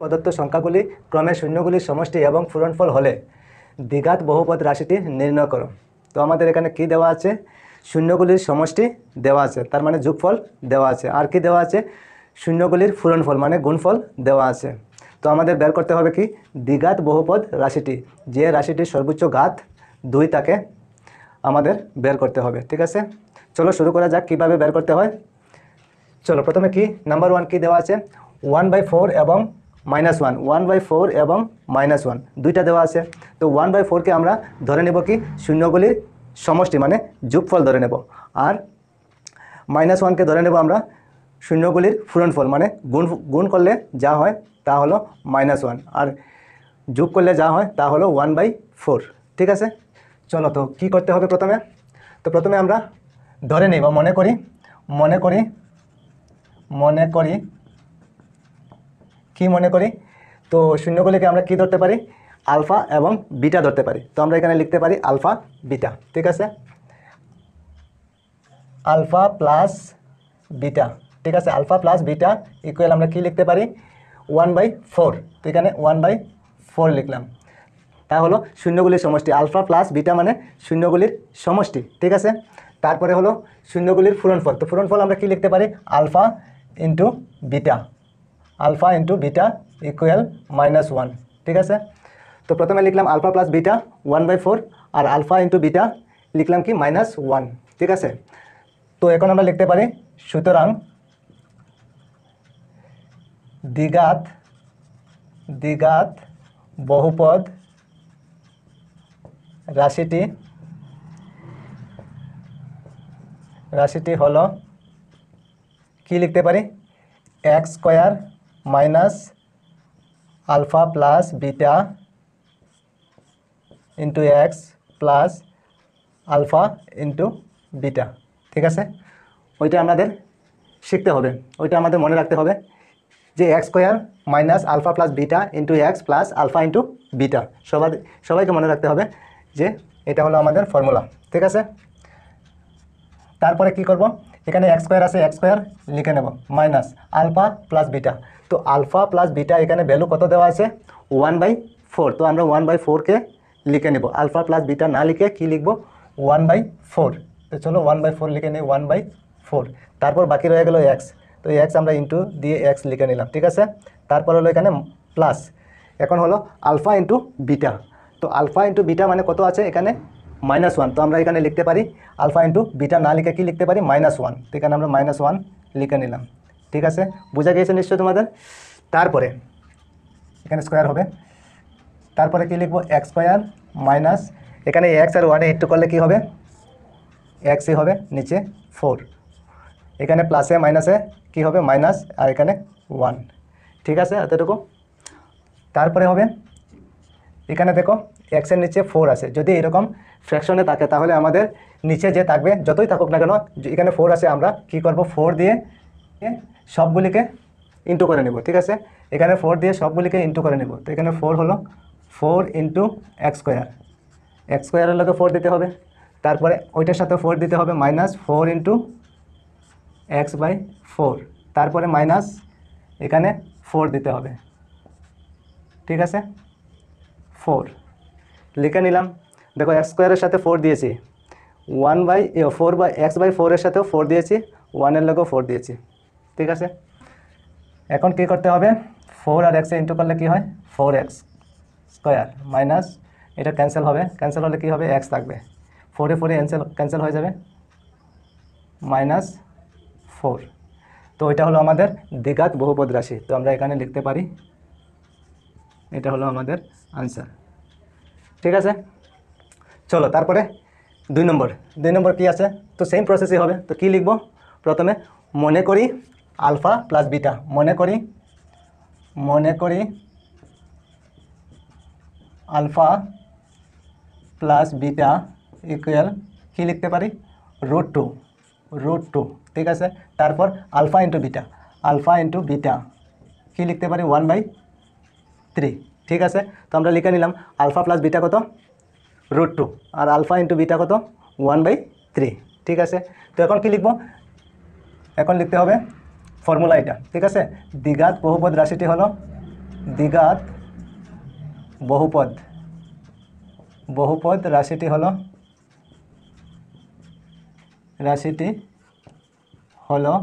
প্রদত্ত সংখ্যাগুলি ক্রমে শূন্যগুলির সমষ্টি এবং পূরণফল হলে দ্বিঘাত বহুপদ রাশিটি নির্ণয় করো। তো আমাদের এখানে কি দেওয়া আছে? শূন্যগুলির সমষ্টি দেওয়া আছে, তার মানে যোগফল দেওয়া আছে, আর কি দেওয়া আছে? শূন্যগুলির পূরণফল মানে গুণফল দেওয়া আছে। তো আমাদের বের করতে হবে কি? দ্বিঘাত বহুপদ রাশিটি, যে রাশিটির সর্বোচ্চ ঘাত 2 তাকে আমাদের বের করতে হবে। ঠিক আছে, চলো শুরু করা যাক কীভাবে বের করতে হয়। চলো প্রথমে কি নাম্বার 1 কি দেওয়া আছে? 1/4 এবং -1, 1/4 এবং -1 দুইটা দেওয়া আছে। তো 1/4কে আমরা ধরে নেব কি? শূন্যগুলির সমষ্টি মানে যোগফল ধরে নেব, আর -1কে ধরে নেব আমরা শূন্যগুলির পূরণফল মানে গুণ করলে যা হয় তা হলো -1, আর যোগ করলে যা হয় তা হলো 1/4। ঠিক আছে, চলো তো কি করতে হবে প্রথমে? তো প্রথমে আমরা ধরে নিই বা মনে করি কি মনে করি? তো শূন্যগুলিকে আমরা কি ধরতে পারি? আলফা এবং বিটা ধরতে পারি। তো আমরা এখানে লিখতে পারি আলফা বিটা। ঠিক আছে, আলফা প্লাস বিটা। ঠিক আছে, আলফা প্লাস বিটা ইকুয়াল আমরা কি লিখতে পারি? 1/4। তো এখানে 1/4 লিখলাম। তা হলো শূন্যগুলির সমষ্টি, আলফা প্লাস বিটা মানে শূন্যগুলির সমষ্টি। ঠিক আছে, তারপরে হলো শূন্যগুলির পূরণফল। তো পূরণফল আমরা কি লিখতে পারি? Alpha into beta, alpha into beta equal -1। ঠিক আছে, তো প্রথমে লিখলাম আলফা প্লাস বিটা 1/4, আর আলফা ইন্টু বিটা লিখলাম কি? -1। ঠিক আছে, তো এখন আমরা লিখতে পারি সুতরাং দ্বিঘাত বহুপদ রাশিটি হলো কি লিখতে পারি? x² minus alpha plus beta into x plus alpha into beta. ঠিক আছে, ওইটা আমাদের শিখতে হবে, ওইটা আমাদের মনে রাখতে হবে যে x² minus alpha plus beta into x plus alpha into beta. সবাইকে মনে রাখতে হবে যে এটা হলো আমাদের ফর্মুলা। ঠিক আছে, তারপরে কি করব? এখানে x² আছে, x² লিখে নেব মাইনাস আলফা প্লাস বিটা। তো আলফা প্লাস বিটা এখানে ভ্যালু কত দেওয়া আছে? 1/4। তো আমরা 1/4কে লিখে নেব, আলফা প্লাস বিটা না লিখে কি লিখব? 1/4। তো চলো 1/4 লিখে নিই, 1/4। তারপর বাকি রয়ে গেল x। তো x আমরা ইন্টু দিয়ে x লিখে নিলাম। ঠিক আছে, তারপর হলো এখানে প্লাস, এখন হলো আলফা ইন্টু বিটা। তো আলফা ইন্টু বিটা মানে কত আছে এখানে? -1। তো আমরা এখানে লিখতে পারি আলফা ইন্টু বিটা না লিখে কি লিখতে পারি? -1। তো এখানে আমরা -1 লিখে নিলাম। ঠিক আছে, বোঝা গিয়েছে নিশ্চয় তোমাদের? তারপরে এখানে স্কোয়ার হবে, তারপরে কি লিখবো? x² মাইনাস, এখানে x আর 1 ইন্টু করলে কি হবে? xই হবে, নিচে 4, এখানে প্লাসে মাইনাসে কি হবে? মাইনাস, আর এখানে 1। ঠিক আছে, এতটুকু। তারপরে হবে এখানে দেখো x এর নিচে 4 আছে, যদি এরকম ফ্র্যাকশনে থাকে তাহলে আমাদের নিচে যে থাকবে যতই থাকুক না কেন, এখানে 4 আছে, আমরা কি করব? 4 দিয়ে সবগুলিকে ইন্টু করে নেব। ঠিক আছে, এখানে 4 দিয়ে সবগুলিকে ইন্টু করে নেব। তো এখানে 4 হলো 4 ইন্টু x², x² লোকে 4 দিতে হবে, তারপরে ওইটার সাথে 4 দিতে হবে, -4 ইন্টু x/4, তারপরে মাইনাস এখানে 4 দিতে হবে। ঠিক আছে, 4 লিখে নিলাম। দেখো x² সাথে 4 দিয়েছি, 4/x/4 এর সাথেও 4 দিয়েছি, 1 এর লগেও 4 দিয়েছি। ঠিক আছে, এখন কি করতে হবে? 4 আর x ইন্টু করলে কি হয়? 4x² মাইনাস, এটা ক্যান্সেল হবে, ক্যান্সেল হলে কি হবে? x থাকবে, 4 এ 4 এ ক্যান্সেল হয়ে যাবে, -4। তো এটা হলো আমাদের দ্বিঘাত বহুপদ রাশি। তো আমরা এখানে লিখতে পারি এটা হলো আমাদের আনসার। ঠিক আছে, চলো তারপরে 2 নম্বর কি আছে? তো সেম প্রসেসই হবে। তো কি লিখব? প্রথমে মনে করি আলফা প্লাস বিটা, মনে করি আলফা প্লাস বিটা ইকুয়াল কি লিখতে পারি? √2। ঠিক আছে, তারপর আলফা ইন্টু বিটা কি লিখতে পারি? 1/3। ঠিক আছে, তো আমরা লিখে নিলাম আলফা প্লাস বিটা কত? √2, আর আলফা ইন্টু বিটা কত? 1/3। ঠিক আছে, তো এখন কি লিখব? এখন লিখতে হবে ফর্মুলা এটা। ঠিক আছে, দ্বিঘাত বহুপদ রাশিটি হলো দ্বিঘাত বহুপদ বহুপদ রাশিটি হলো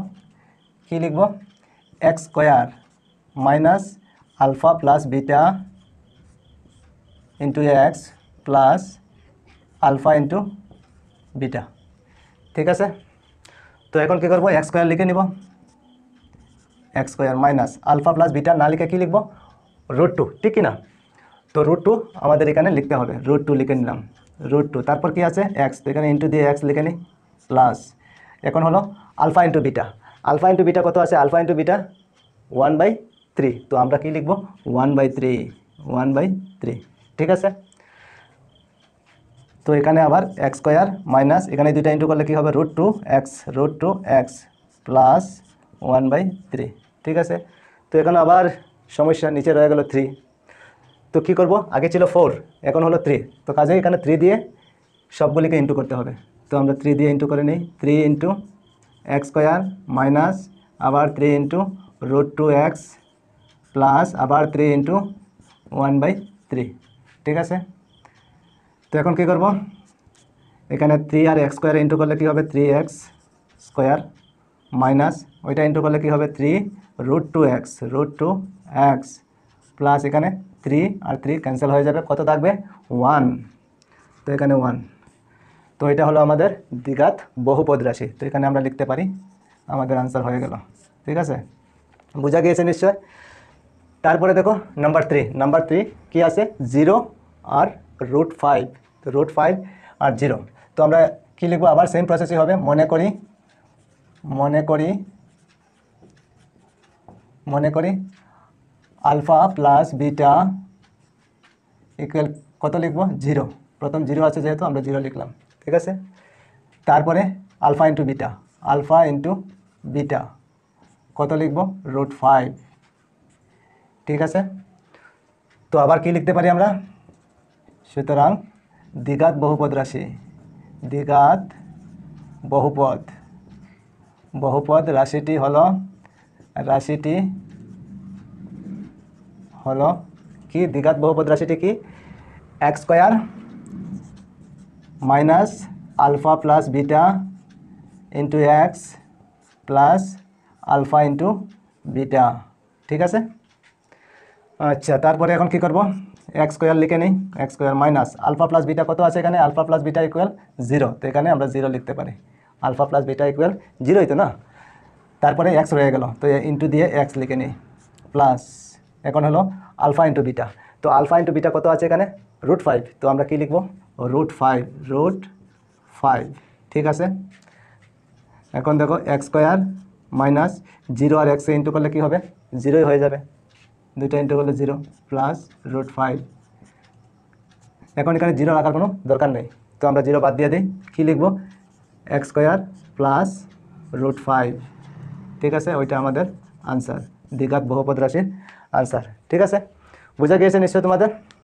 কি লিখব x square minus alpha plus beta into x plus alpha into beta. ঠিক আছে, তো এখন কী করবো এক্স স্কোয়ার লিখে নিব, x square minus alpha plus beta না লিখে কী লিখব √2, ঠিক কি না? তো √2 আমাদের এখানে লিখতে হবে, √2 লিখে নিলাম, √2 তারপর কি আছে এক্স, তো এখানে ইন্টু দিয়ে এক্স লিখে নিই প্লাস এখন হলো alpha into beta, alpha into beta কত আছে আলফা ইন্টু বিটা 1/3, তো আমরা কি লিখব 1/3, ঠিক আছে। তো এখানে আবার এক্স স্কোয়ার মাইনাস এখানে দুইটা ইন্টু করলে কী হবে √2x প্লাস 1/3, ঠিক আছে। তো এখানে আবার সমস্যা নিচে রয়ে গেল 3, তো কী করব আগে ছিল 4 এখন হলো 3, তো কাজে এখানে 3 দিয়ে সবগুলিকে ইন্টু করতে হবে, তো আমরা 3 দিয়ে ইন্টু করে নিই, 3 ইন্টু এক্স স্কোয়ার মাইনাস আবার 3 ইন্টু √2x প্লাস আবার 3 ইন্টু 1/3, ঠিক আছে। তো এখন কী করব এখানে 3 আর এক্স স্কোয়ার ইন্টু করলে কী হবে 3x স্কোয়ার মাইনাস ওইটা ইন্টু করলে কী হবে 3 √2x প্লাস এখানে 3 আর 3 ক্যান্সেল হয়ে যাবে, কত থাকবে 1, তো এখানে 1, তো এটা হলো আমাদের দ্বিঘাত বহুপদ রাশি, তো এখানে আমরা লিখতে পারি আমাদের আনসার হয়ে গেল, ঠিক আছে, বোঝা গিয়েছে নিশ্চয়। তারপরে দেখো নাম্বার 3 কি আছে 0 আর √5, তো √5 আর 0, তো আমরা কি লিখবো আবার সেম প্রসেসই হবে, মনে করি আলফা প্লাস বিটা ইকুয়াল কত লিখব 0, প্রথম 0 আছে যেহেতু আমরা 0 লিখলাম, ঠিক আছে। তারপরে আলফা ইন্টু বিটা কত লিখব √5, ঠিক আছে। তো আবার কি লিখতে পারি আমরা, সুতরাং দ্বিঘাত বহুপদ রাশিটি হলো কি দ্বিঘাত বহুপদ রাশিটি কি x square minus alpha plus beta into x plus alpha into beta, ঠিক আছে। আচ্ছা, তারপরে এখন কি করব এক্স স্কোয়ার লিখে নিই, x square minus alpha plus beta কত আছে এখানে আলফা প্লাস বিটা ইকুয়াল 0, তো এখানে আমরা 0 লিখতে পারি, আলফা প্লাস বিটা ইকুয়াল 0ই তো না, তারপরে এক্স রয়ে গেল, তো ইন্টু দিয়ে এক্স লিখে নিই প্লাস এখন হলো আলফা ইন্টু বিটা, তো আলফা ইন্টু বিটা কত আছে এখানে √5, তো আমরা কি লিখব √5, ঠিক আছে। এখন দেখো এক্স স্কোয়ার মাইনাস 0 আর এক্সে ইন্টু করলে কী হবে 0ই হয়ে যাবে, দুইটা ইন্টু করলে 0 প্লাস √5, এখন এখানে 0 রাখার কোনো দরকার নেই, তো আমরা 0 বাদ দিয়ে দিই, কী লিখব এক্স স্কোয়ার প্লাস √5, ঠিক আছে, ওইটা আমাদের আনসার, দ্বিঘাত বহুপদ রাশির আনসার, ঠিক আছে। বোঝা গিয়েছে নিশ্চয় তোমাদের।